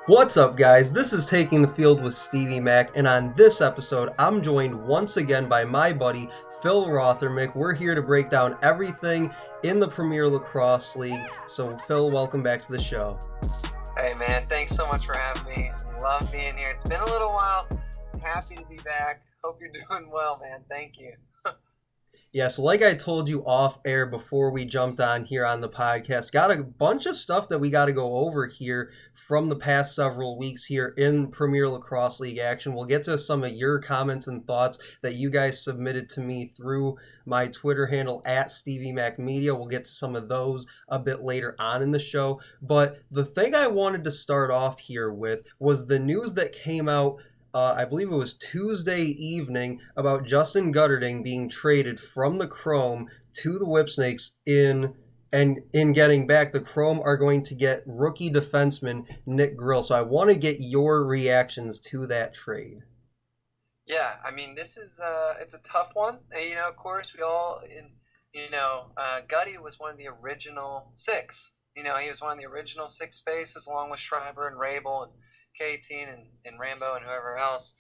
What's up, guys? This is Taking the Field with Stevie Mac, and on this episode, I'm joined once again by my buddy Phil Rothermick. We're here to break down everything in the Premier Lacrosse League. So, Phil, welcome back to the show. Hey, man, thanks so much for having me. Love being here. It's been a little while. Happy to be back. Hope you're doing well, man. Thank you. Yeah, so like I told you off air before we jumped on here on the podcast, got a bunch of stuff that we got to go over here from the past several weeks here in Premier Lacrosse League action. We'll get to some of your comments and thoughts that you guys submitted to me through my Twitter handle at Stevie Mac Media. We'll get to some of those a bit later on in the show. But the thing I wanted to start off here with was the news that came out I believe it was Tuesday evening, about Justin Guterding being traded from the Chrome to the Whipsnakes. In getting back, the Chrome are going to get rookie defenseman Nick Grill. So I want to get your reactions to that trade. Yeah, I mean, this is it's a tough one. And, of course, we all, Gutty was one of the original six. He was one of the original six faces along with Schreiber and Rabel and K-Teen and Rambo and whoever else.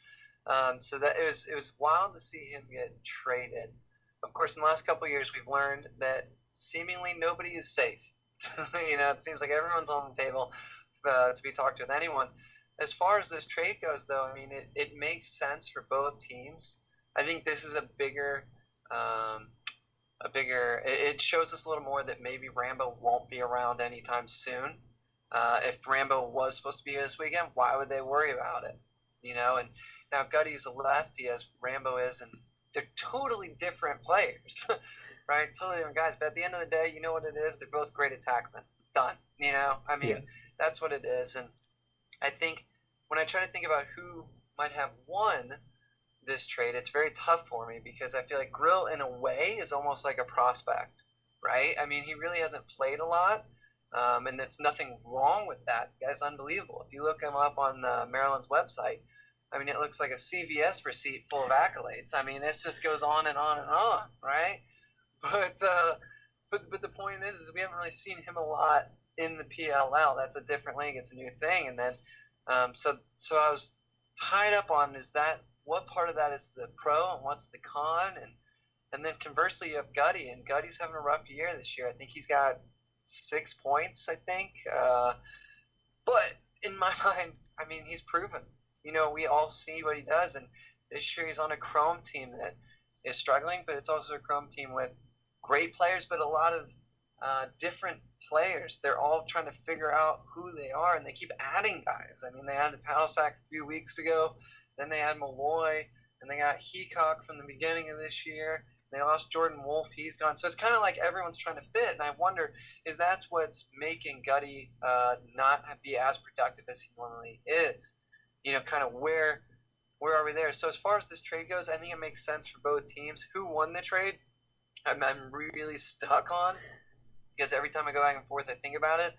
So that it was wild to see him get traded. Of course, in the last couple of years, we've learned that seemingly nobody is safe. It seems like everyone's on the table to be talked with anyone. As far as this trade goes, though, I mean, it makes sense for both teams. I think this is a bigger. It shows us a little more that maybe Rambo won't be around anytime soon. If Rambo was supposed to be here this weekend, why would they worry about it? And now Gutty's a lefty as Rambo is, and they're totally different players, right? Totally different guys. But at the end of the day, you know what it is? They're both great attackmen. Done. That's what it is. And I think when I try to think about who might have won this trade, it's very tough for me because I feel like Grill, in a way, is almost like a prospect, right? I mean, he really hasn't played a lot. And there's nothing wrong with that. The guy's unbelievable. If you look him up on Maryland's website, I mean, it looks like a CVS receipt full of accolades. I mean, it just goes on and on and on, right? But the point is we haven't really seen him a lot in the PLL. That's a different league. It's a new thing. And then so I was tied up on what part of that is the pro and what's the con, and then conversely you have Gutty, and Gutty's having a rough year this year. I think he's got 6 points, I think. But in my mind, I mean, he's proven. We all see what he does, and this year he's on a Chrome team that is struggling, but it's also a Chrome team with great players, but a lot of different players. They're all trying to figure out who they are, and they keep adding guys. I mean, they added Palisak a few weeks ago, then they had Malloy, and they got Heacock from the beginning of this year. They lost Jordan Wolf. He's gone. So it's kind of like everyone's trying to fit. And I wonder, is that's what's making Gutty not be as productive as he normally is? Kind of where are we there? So as far as this trade goes, I think it makes sense for both teams. Who won the trade? I'm really stuck on, because every time I go back and forth, I think about it.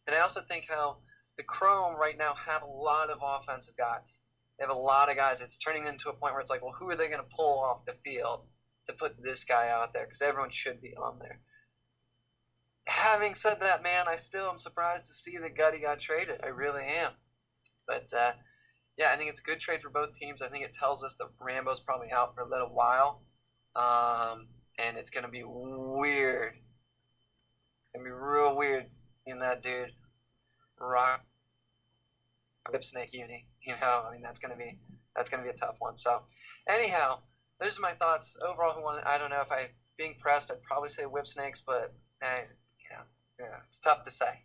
And I also think how the Chrome right now have a lot of offensive guys. They have a lot of guys. It's turning into a point where it's like, well, who are they going to pull off the field to put this guy out there, because everyone should be on there. Having said that, man, I still am surprised to see that Gutty got traded. I really am. But, I think it's a good trade for both teams. I think it tells us that Rambo's probably out for a little while, and it's going to be weird. It's going to be real weird in that dude rock Whipsnake uni. I mean, that's going to be a tough one. So, anyhow, those are my thoughts. Overall, who won it? I don't know. If I being pressed, I'd probably say Whipsnakes, but it's tough to say.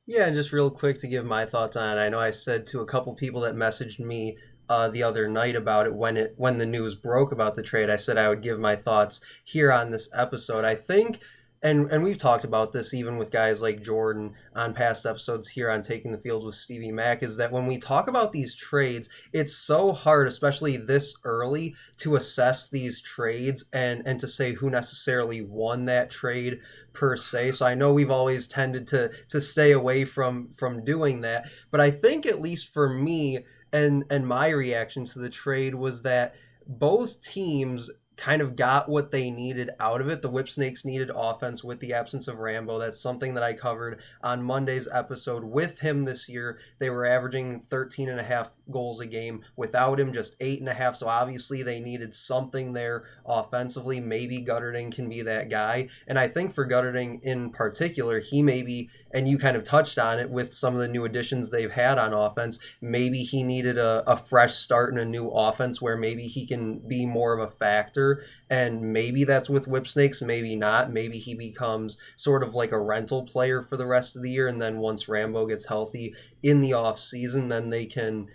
Yeah, and just real quick to give my thoughts on it. I know I said to a couple people that messaged me the other night about it when the news broke about the trade, I said I would give my thoughts here on this episode. I think, and we've talked about this even with guys like Jordan on past episodes here on Taking the Field with Stevie Mac, is that when we talk about these trades, it's so hard, especially this early, to assess these trades and to say who necessarily won that trade per se. So I know we've always tended to stay away from doing that, but I think, at least for me and my reaction to the trade, was that both teams kind of got what they needed out of it. The Whipsnakes needed offense with the absence of Rambo. That's something that I covered on Monday's episode. With him this year, they were averaging 13 and a half goals a game. Without him, just 8.5. So obviously they needed something there offensively. Maybe Guterding can be that guy. And I think for Guterding in particular, he may be, and you kind of touched on it with some of the new additions they've had on offense, maybe he needed a fresh start in a new offense where maybe he can be more of a factor. And maybe that's with Whipsnakes, maybe not. Maybe he becomes sort of like a rental player for the rest of the year. And then once Rambo gets healthy in the off season, then they can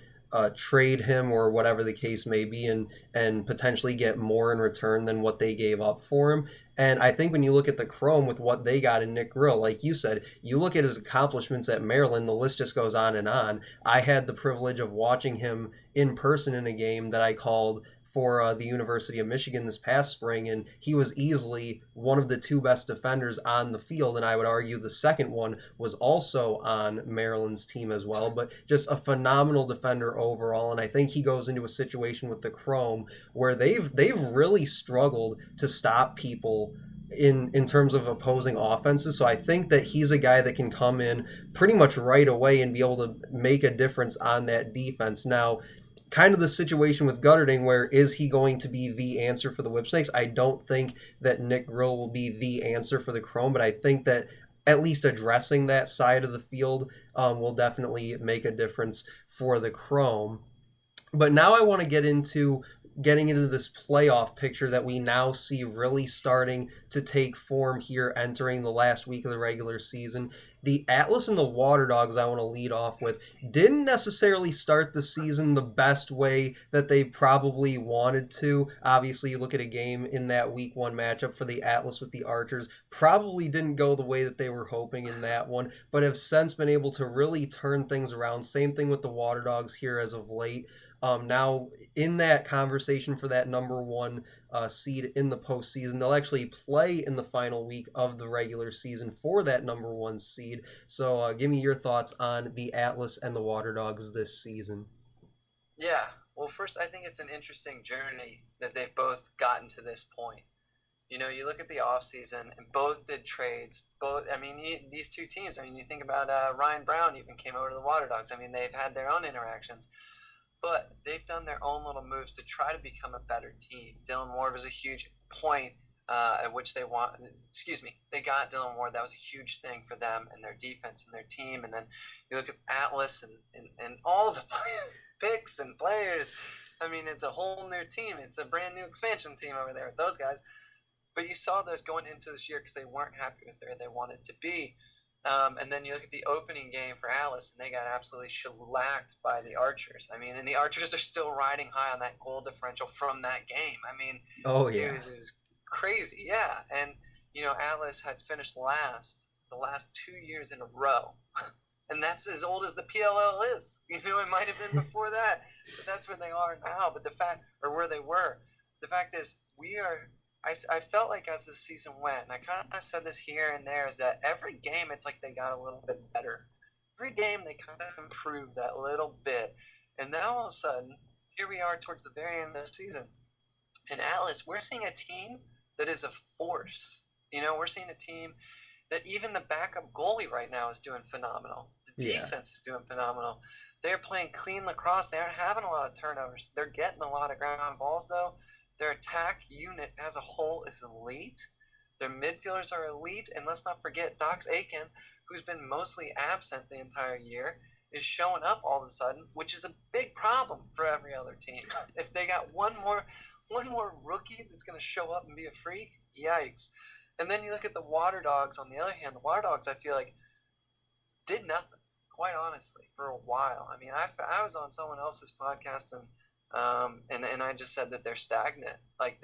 trade him or whatever the case may be, and potentially get more in return than what they gave up for him. And I think when you look at the Chrome with what they got in Nick Grill, like you said, you look at his accomplishments at Maryland, the list just goes on and on. I had the privilege of watching him in person in a game that I called for the University of Michigan this past spring, and he was easily one of the two best defenders on the field, and I would argue the second one was also on Maryland's team as well, but just a phenomenal defender overall. And I think he goes into a situation with the Chrome where they've really struggled to stop people in terms of opposing offenses. So I think that he's a guy that can come in pretty much right away and be able to make a difference on that defense. Now, kind of the situation with Guterding, where is he going to be the answer for the Whipsnakes? I don't think that Nick Grill will be the answer for the Chrome, but I think that at least addressing that side of the field will definitely make a difference for the Chrome. But now I want to getting into this playoff picture that we now see really starting to take form here entering the last week of the regular season. The Atlas and the Water Dogs, I want to lead off with, didn't necessarily start the season the best way that they probably wanted to. Obviously, you look at a game in that week one matchup for the Atlas with the Archers, probably didn't go the way that they were hoping in that one, but have since been able to really turn things around. Same thing with the Water Dogs here as of late. Now, in that conversation for that number one seed in the postseason, they'll actually play in the final week of the regular season for that number one seed. So, give me your thoughts on the Atlas and the Water Dogs this season. Yeah. Well, first, I think it's an interesting journey that they've both gotten to this point. You know, you look at the offseason, and both did trades. Both, I mean, these two teams, I mean, you think about Ryan Brown even came over to the Water Dogs. I mean, they've had their own interactions. But they've done their own little moves to try to become a better team. Dylan Ward was a huge point at which they got Dylan Ward. That was a huge thing for them and their defense and their team. And then you look at Atlas and all the picks and players. I mean, it's a whole new team. It's a brand new expansion team over there with those guys. But you saw those going into this year because they weren't happy with where they wanted to be. And then you look at the opening game for Alice, and they got absolutely shellacked by the Archers. I mean, and the Archers are still riding high on that goal differential from that game. I mean, Oh, yeah. it was crazy, yeah. And, you know, Alice had finished last the last 2 years in a row. And that's as old as the PLL is. You know, it might have been before that, but that's where they are now. But where they were, the fact is, I felt like as the season went, and I kind of said this here and there, is that every game it's like they got a little bit better. Every game they kind of improved that little bit. And now all of a sudden, here we are towards the very end of the season. And Atlas, we're seeing a team that is a force. You know, we're seeing a team that even the backup goalie right now is doing phenomenal. The defense is doing phenomenal. They're playing clean lacrosse. They aren't having a lot of turnovers. They're getting a lot of ground balls, though. Their attack unit as a whole is elite. Their midfielders are elite. And let's not forget, Dox Aiken, who's been mostly absent the entire year, is showing up all of a sudden, which is a big problem for every other team. If they got one more rookie that's going to show up and be a freak, yikes. And then you look at the Water Dogs on the other hand. The Water Dogs, I feel like, did nothing, quite honestly, for a while. I mean, I was on someone else's podcast and I just said that they're stagnant. Like,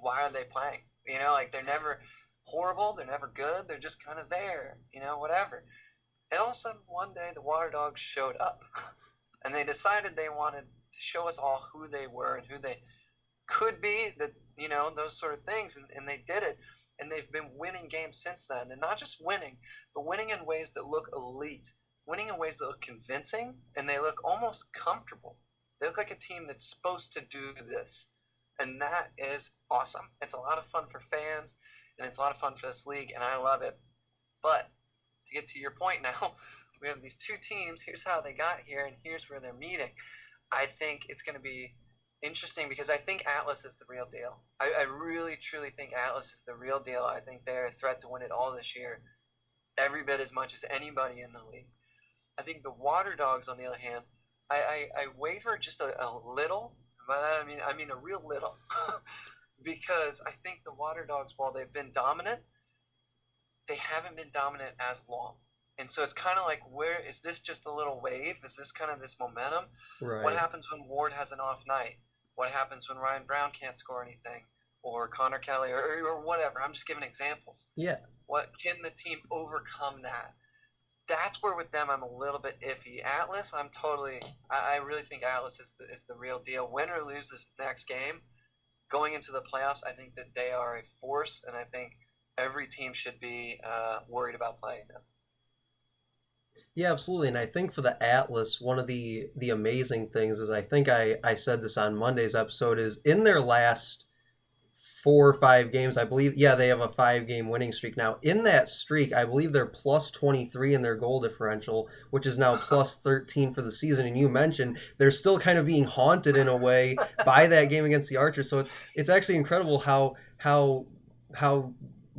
why are they playing? You know, like, they're never horrible, they're never good, they're just kind of there, you know, whatever. And all of a sudden, one day, the Water Dogs showed up. And they decided they wanted to show us all who they were and who they could be, that, you know, those sort of things. And they did it. And they've been winning games since then. And not just winning, but winning in ways that look elite. Winning in ways that look convincing, and they look almost comfortable. They look like a team that's supposed to do this. And that is awesome. It's a lot of fun for fans, and it's a lot of fun for this league, and I love it. But to get to your point now, we have these two teams. Here's how they got here, and here's where they're meeting. I think it's going to be interesting because I think Atlas is the real deal. I really, truly think Atlas is the real deal. I think they're a threat to win it all this year, every bit as much as anybody in the league. I think the Water Dogs, on the other hand, I waver just a little. By that I mean a real little, because I think the Water Dogs, while they've been dominant, they haven't been dominant as long. And so it's kind of like, where is this just a little wave? Is this kind of this momentum? Right. What happens when Ward has an off night? What happens when Ryan Brown can't score anything? Or Connor Kelly, or whatever. I'm just giving examples. Yeah. What can the team overcome that? That's where with them I'm a little bit iffy. Atlas, I really think Atlas is the real deal. Win or lose this next game, going into the playoffs, I think that they are a force, and I think every team should be worried about playing them. Yeah, absolutely. And I think for the Atlas, one of the amazing things is, I think I said this on Monday's episode, is in their last 4 or 5 games, I believe, yeah, they have a 5 game winning streak now. In that streak, I believe they're plus 23 in their goal differential, which is now plus 13 for the season. And you mentioned they're still kind of being haunted in a way by that game against the Archers. So it's actually incredible how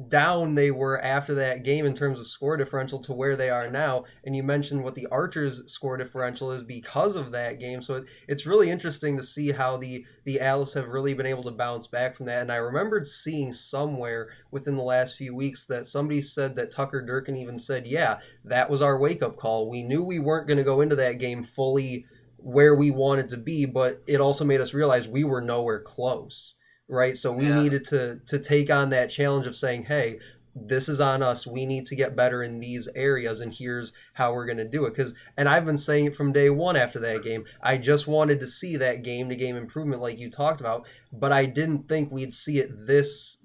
down they were after that game in terms of score differential to where they are now. And you mentioned what the Archers score differential is because of that game. So it's really interesting to see how the Atlas have really been able to bounce back from that. And I remembered seeing somewhere within the last few weeks that somebody said that Tucker Durkin even said, yeah, that was our wake-up call. We knew we weren't going to go into that game fully where we wanted to be, but it also made us realize we were nowhere close. Right, so we needed to take on that challenge of saying, hey, this is on us. We need to get better in these areas, and here's how we're going to do it. And I've been saying it from day one after that game. I just wanted to see that game-to-game improvement like you talked about, but I didn't think we'd see it this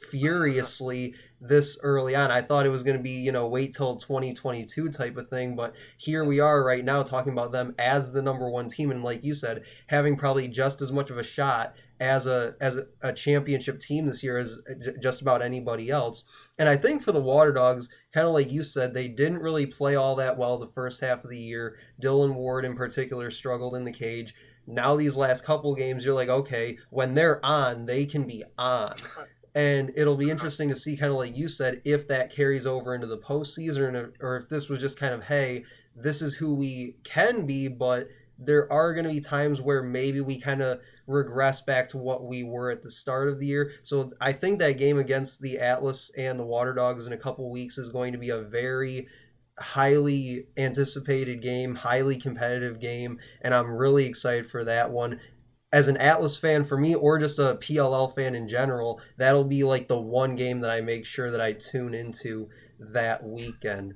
furiously this early on. I thought it was going to be, wait till 2022 type of thing, but here we are right now talking about them as the number one team, and like you said, having probably just as much of a shot as a championship team this year as just about anybody else. And I think for the Water Dogs, kind of like you said, they didn't really play all that well the first half of the year. Dylan Ward in particular struggled in the cage. Now these last couple games, you're like, okay, when they're on, they can be on. And it'll be interesting to see, kind of like you said, if that carries over into the postseason, or if this was just kind of, hey, this is who we can be, but there are going to be times where maybe we kind of regress back to what we were at the start of the year. So I think that game against the Atlas and the Water Dogs in a couple weeks is going to be a very highly anticipated game, highly competitive game, and I'm really excited for that one. As an Atlas fan for me, or just a PLL fan in general, that'll be like the one game that I make sure that I tune into that weekend.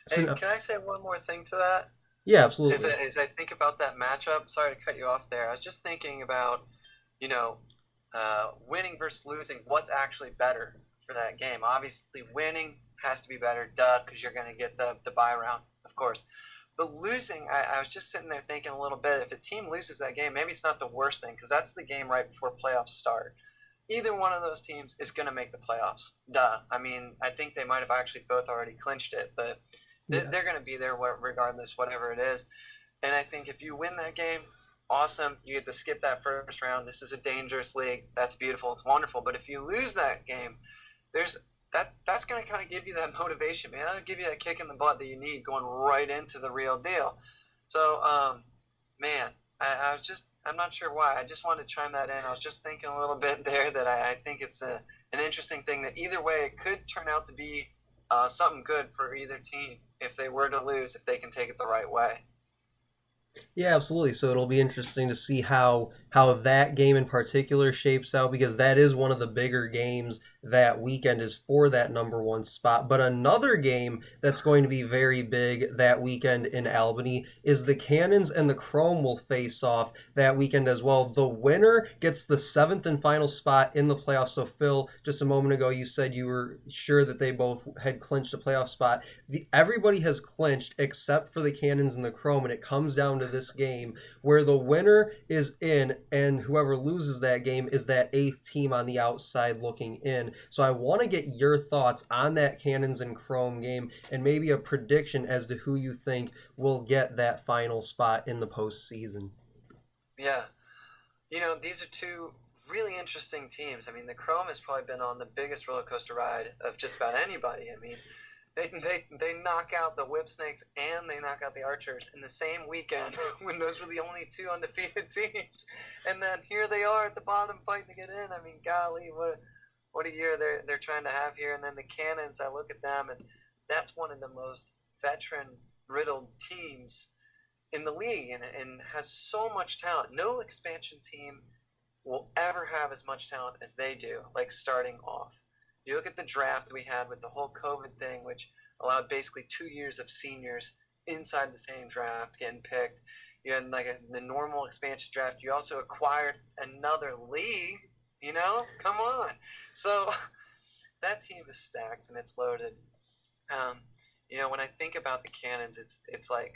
So, can I say one more thing to that? Yeah, absolutely. As I think about that matchup, sorry to cut you off there. I was just thinking about, winning versus losing. What's actually better for that game? Obviously, winning has to be better, because you're going to get the bye round, of course. But losing, I was just sitting there thinking a little bit, if a team loses that game, maybe it's not the worst thing, because that's the game right before playoffs start. Either one of those teams is going to make the playoffs. I mean, I think they might have actually both already clinched it, but they're going to be there regardless, whatever it is. And I think if you win that game, awesome. You get to skip that first round. This is a dangerous league. That's beautiful. It's wonderful. But if you lose that game, that's going to kind of give you that motivation, man. That'll give you that kick in the butt that you need going right into the real deal. So, man, I'm not sure why. I just wanted to chime that in. I was just thinking a little bit there that I think it's an interesting thing that either way it could turn out to be something good for either team if they were to lose, if they can take it the right way. Yeah, absolutely. So it'll be interesting to see how that game in particular shapes out, because that is one of the bigger games that weekend is for that number one spot. But another game that's going to be very big that weekend in Albany is the Cannons and the Chrome will face off that weekend as well. The winner gets the seventh and final spot in the playoffs. So Phil, just a moment ago, you said you were sure that they both had clinched a playoff spot. Everybody has clinched except for the Cannons and the Chrome, and it comes down to this game where the winner is in, and whoever loses that game is that eighth team on the outside looking in. So I want to get your thoughts on that Cannons and Chrome game and maybe a prediction as to who you think will get that final spot in the postseason. Yeah. These are two really interesting teams. I mean, the Chrome has probably been on the biggest roller coaster ride of just about anybody. I mean, they knock out the Whip Snakes and they knock out the Archers in the same weekend when those were the only two undefeated teams. And then here they are at the bottom fighting to get in. I mean, golly, what a year they're trying to have here. And then the Cannons, I look at them, and that's one of the most veteran-riddled teams in the league and has so much talent. No expansion team will ever have as much talent as they do, like starting off. You look at the draft we had with the whole COVID thing, which allowed basically 2 years of seniors inside the same draft getting picked. You had the normal expansion draft. You also acquired another league, Come on. So that team is stacked and it's loaded. When I think about the Cannons, it's like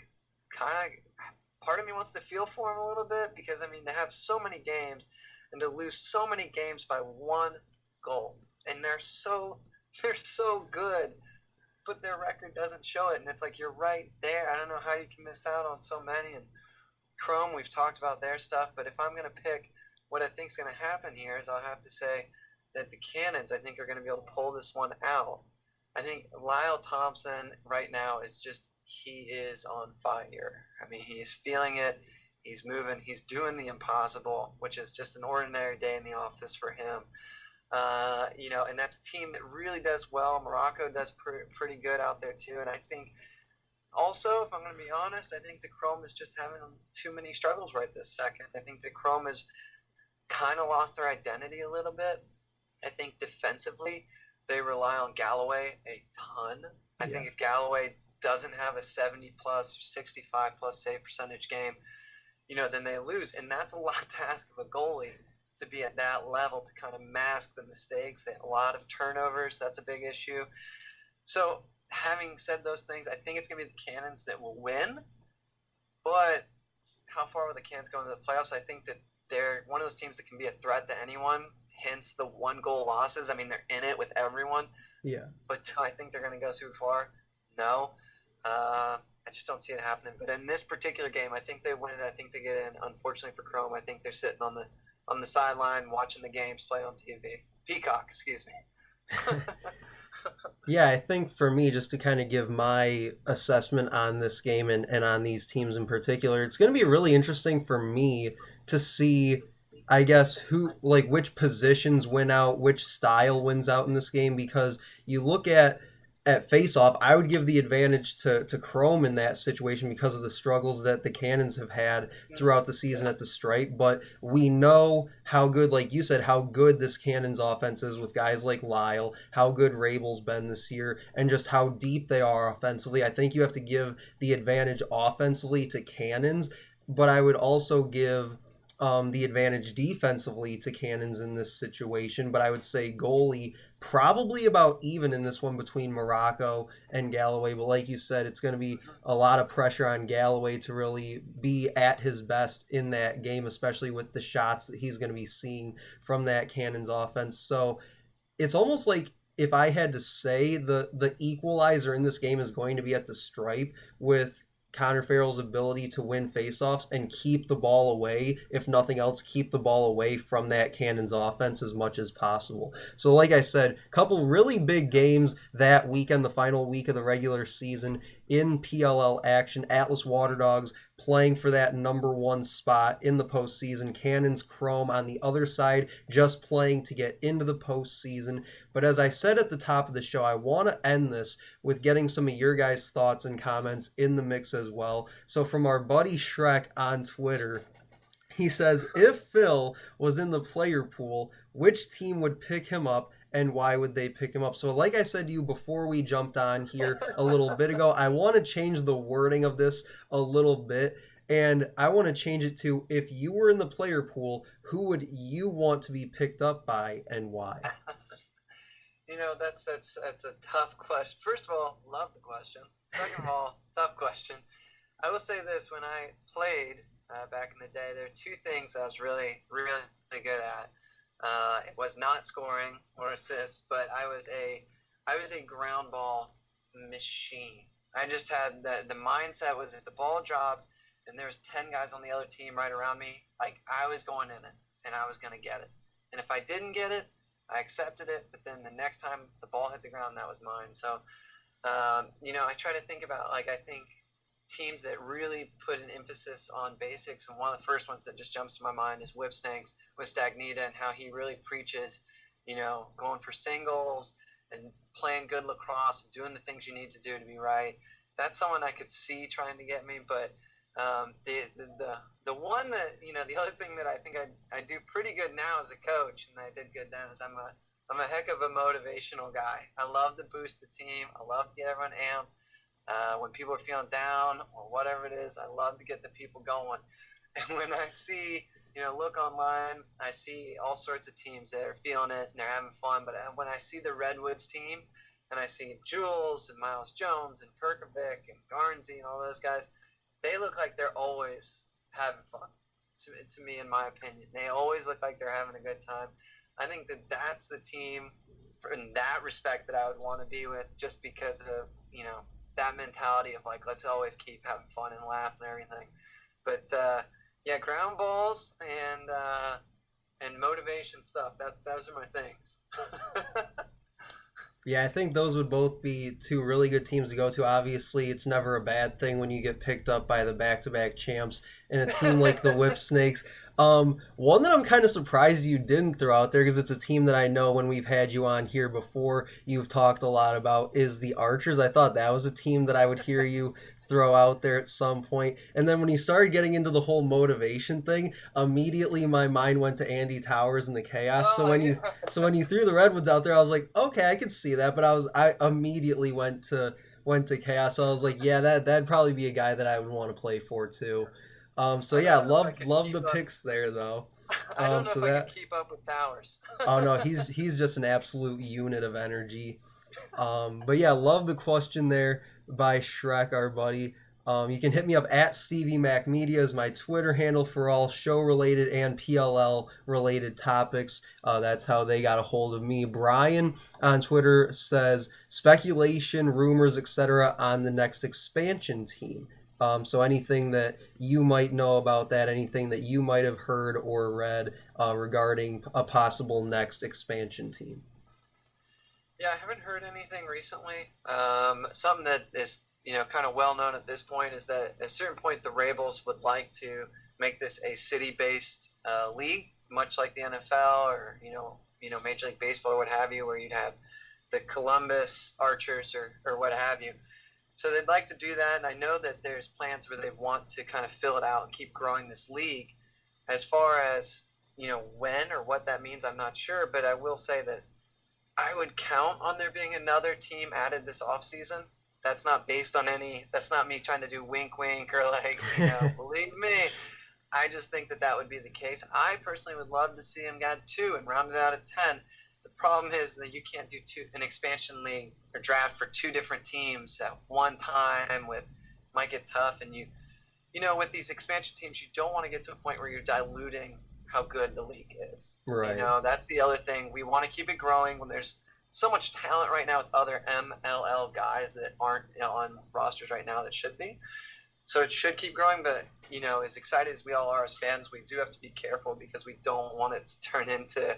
kind of part of me wants to feel for them a little bit because, I mean, they have so many games and to lose so many games by one goal. And they're so good, but their record doesn't show it. And it's like you're right there. I don't know how you can miss out on so many. And Chrome, we've talked about their stuff, but if I'm going to pick what I think is going to happen here is I'll have to say that the Cannons, I think, are going to be able to pull this one out. I think Lyle Thompson right now he is on fire. I mean, he's feeling it. He's moving. He's doing the impossible, which is just an ordinary day in the office for him. And that's a team that really does well. Morocco does pretty good out there too. And I think also, if I'm going to be honest, I think the Chrome is just having too many struggles right this second. I think the Chrome has kind of lost their identity a little bit. I think defensively, they rely on Galloway a ton. I think if Galloway doesn't have a 70 plus, 65 plus save percentage game, then they lose. And that's a lot to ask of a goalie to be at that level to kind of mask the mistakes. They have a lot of turnovers. That's a big issue. So having said those things, I think it's going to be the Cannons that will win. But how far will the Cannons go into the playoffs? I think that they're one of those teams that can be a threat to anyone, hence the one-goal losses. I mean, they're in it with everyone. Yeah. But do I think they're going to go super far? No. I just don't see it happening. But in this particular game, I think they win it. I think they get in. Unfortunately for Chrome, I think they're sitting on the sideline watching the games play on TV. Peacock, excuse me. Yeah, I think for me, just to kind of give my assessment on this game and on these teams in particular, it's going to be really interesting for me to see, I guess, which positions win out, which style wins out in this game, because you look at face-off, I would give the advantage to Chrome in that situation because of the struggles that the Cannons have had throughout the season at the stripe. But we know how good, like you said, how good this Cannons offense is with guys like Lyle, how good Rabel's been this year, and just how deep they are offensively. I think you have to give the advantage offensively to Cannons, but I would also give the advantage defensively to Cannons in this situation. But I would say goalie probably about even in this one between Morocco and Galloway. But like you said, it's going to be a lot of pressure on Galloway to really be at his best in that game, especially with the shots that he's going to be seeing from that Cannons offense. So it's almost like if I had to say the equalizer in this game is going to be at the stripe with Connor Farrell's ability to win faceoffs and keep the ball away, if nothing else, keep the ball away from that Cannons offense as much as possible. So like I said, a couple really big games that weekend, the final week of the regular season in PLL action. Atlas Water Dogs playing for that number one spot in the postseason. Cannons Chrome on the other side, just playing to get into the postseason. But as I said at the top of the show, I want to end this with getting some of your guys' thoughts and comments in the mix as well. So from our buddy Shrek on Twitter, he says, if Phil was in the player pool, which team would pick him up and why would they pick him up? So, like I said to you before we jumped on here a little bit ago, I want to change the wording of this a little bit. And I want to change it to, if you were in the player pool, who would you want to be picked up by and why? That's a tough question. First of all, love the question. Second of all, tough question. I will say this: when I played back in the day, there are two things I was really, really good at. It was not scoring or assists, but I was a ground ball machine. I just had the mindset was if the ball dropped and there was 10 guys on the other team right around me, like I was going in it and I was going to get it. And if I didn't get it, I accepted it, but then the next time the ball hit the ground, that was mine. So, I try to think about, like, I think teams that really put an emphasis on basics, and one of the first ones that just jumps to my mind is Whipsnakes with Stagnita, and how he really preaches, going for singles and playing good lacrosse and doing the things you need to do to be right. That's someone I could see trying to get me, but the one that, the other thing that I think I do pretty good now as a coach, and I did good then, is I'm a heck of a motivational guy. I love to boost the team. I love to get everyone amped. When people are feeling down or whatever it is, I love to get the people going. And when I see, look online, I see all sorts of teams that are feeling it and they're having fun. But when I see the Redwoods team and I see Jules and Miles Jones and Perkovic and Garnsey and all those guys, they look like they're always having fun. To me, in my opinion, they always look like they're having a good time. I think that's the team in that respect that I would want to be with, just because of, that mentality of, like, let's always keep having fun and laugh and everything. But yeah, ground balls and motivation stuff. Those are my things. Yeah, I think those would both be two really good teams to go to. Obviously, it's never a bad thing when you get picked up by the back-to-back champs in a team like the Whip Snakes. One that I'm kind of surprised you didn't throw out there, because it's a team that I know when we've had you on here before, you've talked a lot about, is the Archers. I thought that was a team that I would hear you throw out there at some point. And then when you started getting into the whole motivation thing, immediately my mind went to Andy Towers and the Chaos. So Oh, when yeah. you threw the Redwoods out there, I was like, okay, I could see that. But I immediately went to Chaos. So I was like, yeah, that'd probably be a guy that I would want to play for too. So I yeah, don't know if I love could love the keep up. picks there though. I don't know So if I could that keep up with Towers. Oh no, he's just an absolute unit of energy. But yeah, love the question there by Shrek, our buddy. You can hit me up at Stevie Mac Media is my Twitter handle for all show related and PLL related topics. That's how they got a hold of me. Brian on Twitter says speculation, rumors, etc. on the next expansion team. So anything that you might know about that, anything that you might have heard or read regarding a possible next expansion team. Yeah, I haven't heard anything recently. Something that is, kind of well known at this point is that at a certain point the Rebels would like to make this a city-based league, much like the NFL or Major League Baseball or what have you, where you'd have the Columbus Archers or what have you. So they'd like to do that, and I know that there's plans where they want to kind of fill it out and keep growing this league. As far as when or what that means, I'm not sure, but I will say that I would count on there being another team added this offseason. That's not based on that's not me trying to do wink wink or like, believe me. I just think that would be the case. I personally would love to see him get 2 and round it out at 10. The problem is that you can't do an expansion league or draft for 2 different teams at one time. Might get tough, and with these expansion teams, you don't want to get to a point where you're diluting how good the league is. Right. That's the other thing. We want to keep it growing when there's so much talent right now with other MLL guys that aren't on rosters right now that should be. So it should keep growing, but as excited as we all are as fans, we do have to be careful because we don't want it to turn into,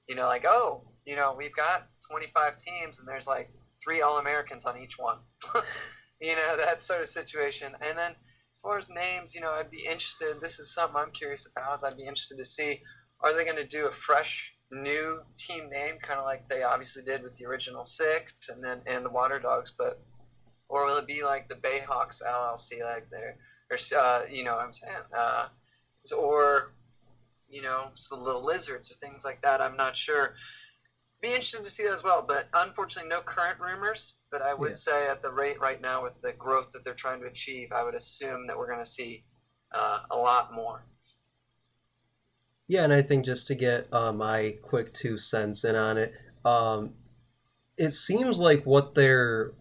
we've got 25 teams and there's like 3 All-Americans on each one. That sort of situation. And then as far as names, I'd be interested. This is something I'm curious about. Is I'd be interested to see, are they going to do a fresh new team name, kind of like they obviously did with the original 6 and the Water Dogs, or will it be like the Bayhawks LLC, like there, or what I'm saying, or the Little Lizards or things like that. I'm not sure. Be interested to see that as well. But unfortunately, no current rumors. But I would Yeah. say at the rate right now with the growth that they're trying to achieve, I would assume that we're going to see a lot more. Yeah, and I think just to get my quick 2 cents in on it, um, it seems like what they're,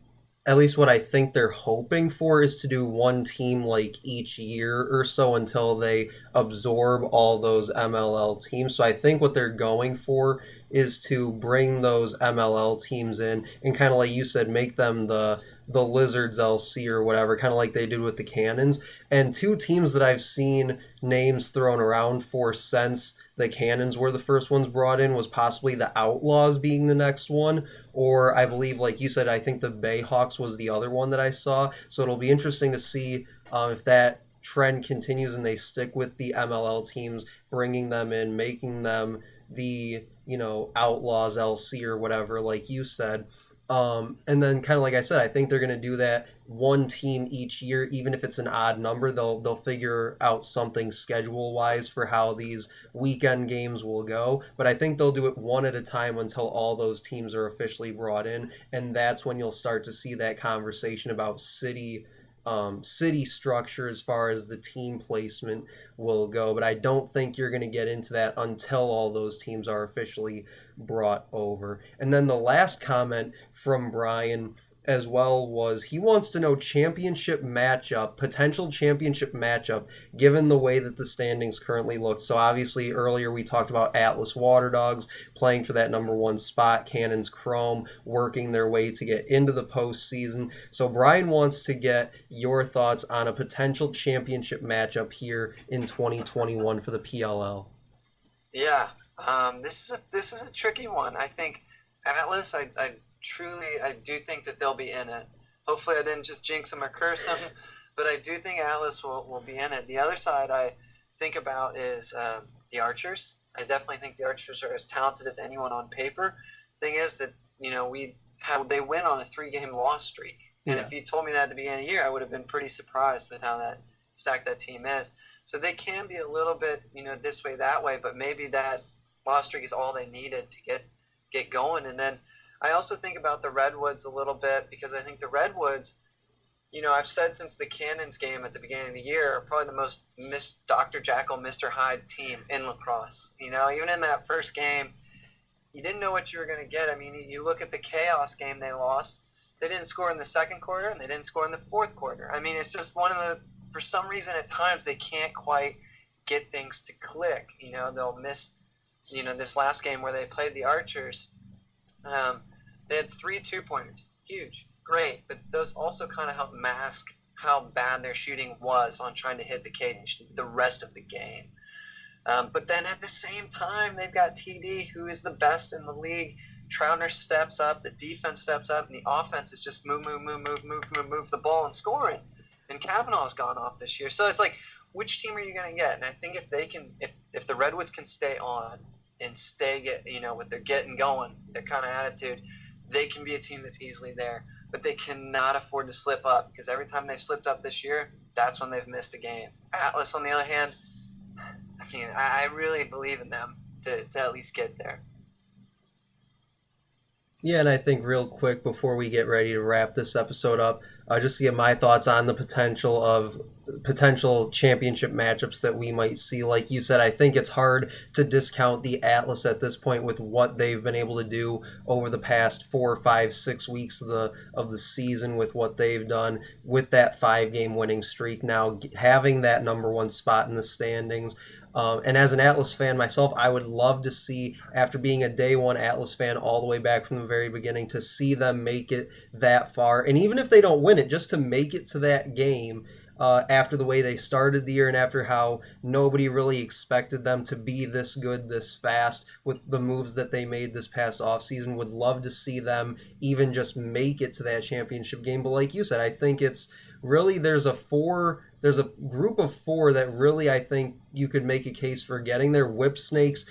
at least what I think they're hoping for, is to do one team like each year or so until they absorb all those MLL teams. So I think what they're going for is to bring those MLL teams in and kind of like you said, make them the Lizards LC or whatever, kind of like they did with the Cannons. And two teams that I've seen names thrown around for since the Cannons were the first ones brought in was possibly the Outlaws being the next one, or I believe, like you said, I think the Bayhawks was the other one that I saw. So it'll be interesting to see if that trend continues and they stick with the MLL teams, bringing them in, making them the Outlaws LC or whatever, like you said. And then kind of like I said, I think they're going to do that one team each year, even if it's an odd number. They'll figure out something schedule wise for how these weekend games will go. But I think they'll do it one at a time until all those teams are officially brought in, and that's when you'll start to see that conversation about city structure as far as the team placement will go. But I don't think you're going to get into that until all those teams are officially brought over. And then the last comment from Brian as well was he wants to know potential championship matchup, given the way that the standings currently look. So obviously earlier we talked about Atlas Water Dogs playing for that number one spot, Cannons Chrome working their way to get into the postseason. So Brian wants to get your thoughts on a potential championship matchup here in 2021 for the PLL. Yeah, this is a tricky one. I think Atlas. I do think that they'll be in it. Hopefully, I didn't just jinx them or curse them, but I do think Atlas will be in it. The other side I think about is the Archers. I definitely think the Archers are as talented as anyone on paper. Thing is that they win on a 3-game loss streak, and Yeah. if you told me that at the beginning of the year, I would have been pretty surprised with how that stacked that team is. So they can be a little bit, this way, that way, but maybe that loss streak is all they needed to get going. And then I also think about the Redwoods a little bit because I think the Redwoods, I've said since the Cannons game at the beginning of the year, are probably the most Dr. Jackal, Mr. Hyde team in lacrosse. Even in that first game, you didn't know what you were going to get. I mean, you look at the Chaos game they lost. They didn't score in the second quarter, and they didn't score in the fourth quarter. I mean, it's just for some reason at times they can't quite get things to click. They'll miss, this last game where they played the Archers. They had 3 2-pointers. Huge. Great. But those also kind of help mask how bad their shooting was on trying to hit the cage the rest of the game. But then at the same time, they've got TD, who is the best in the league. Troutner steps up, the defense steps up, and the offense is just move the ball and scoring. And Kavanaugh's gone off this year. So it's like, which team are you going to get? And I think if the Redwoods can stay on and with their getting going, their kind of attitude, they can be a team that's easily there. But they cannot afford to slip up because every time they've slipped up this year, that's when they've missed a game. Atlas, on the other hand, I mean, I really believe in them to at least get there. Yeah, and I think real quick before we get ready to wrap this episode up, just to get my thoughts on the potential championship matchups that we might see. Like you said, I think it's hard to discount the Atlas at this point with what they've been able to do over the past 4, 5, 6 weeks of the season, with what they've done with that 5-game winning streak. Now having that number one spot in the standings. And as an Atlas fan myself, I would love to see, after being a day one Atlas fan all the way back from the very beginning, to see them make it that far. And even if they don't win it, just to make it to that game after the way they started the year and after how nobody really expected them to be this good this fast with the moves that they made this past offseason. Would love to see them even just make it to that championship game. But like you said, I think it's really there's a group of 4 that really I think you could make a case for getting there. Whip Snakes,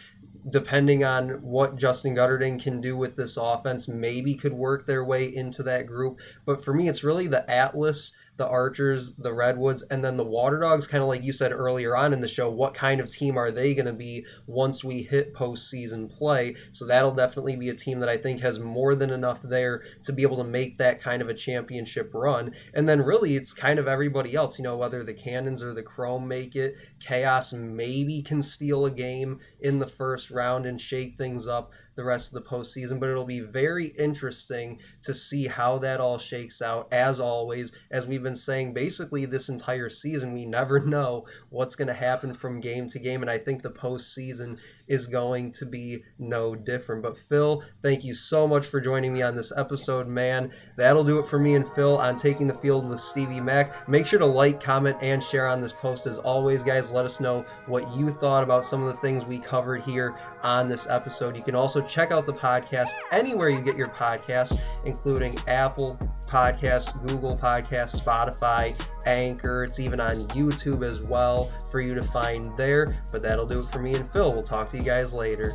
depending on what Justin Guterding can do with this offense, maybe could work their way into that group. But for me, it's really the Atlas, the Archers, the Redwoods, and then the Water Dogs, kind of like you said earlier on in the show, what kind of team are they going to be once we hit postseason play? So that'll definitely be a team that I think has more than enough there to be able to make that kind of a championship run. And then really it's kind of everybody else, whether the Cannons or the Chrome make it. Chaos maybe can steal a game in the first round and shake things up the rest of the postseason, but it'll be very interesting to see how that all shakes out. As always, as we've been saying basically this entire season, we never know what's going to happen from game to game, and I think the postseason is going to be no different. But Phil, thank you so much for joining me on this episode, man. That'll do it for me and Phil on Taking the Field with Stevie Mac. Make sure to like, comment, and share on this post. As always, guys, let us know what you thought about some of the things we covered here on this episode. You can also check out the podcast anywhere you get your podcasts, including Apple Podcasts, Google Podcasts, Spotify, Anchor. It's even on YouTube as well for you to find there. But that'll do it for me and Phil. We'll talk to you guys later.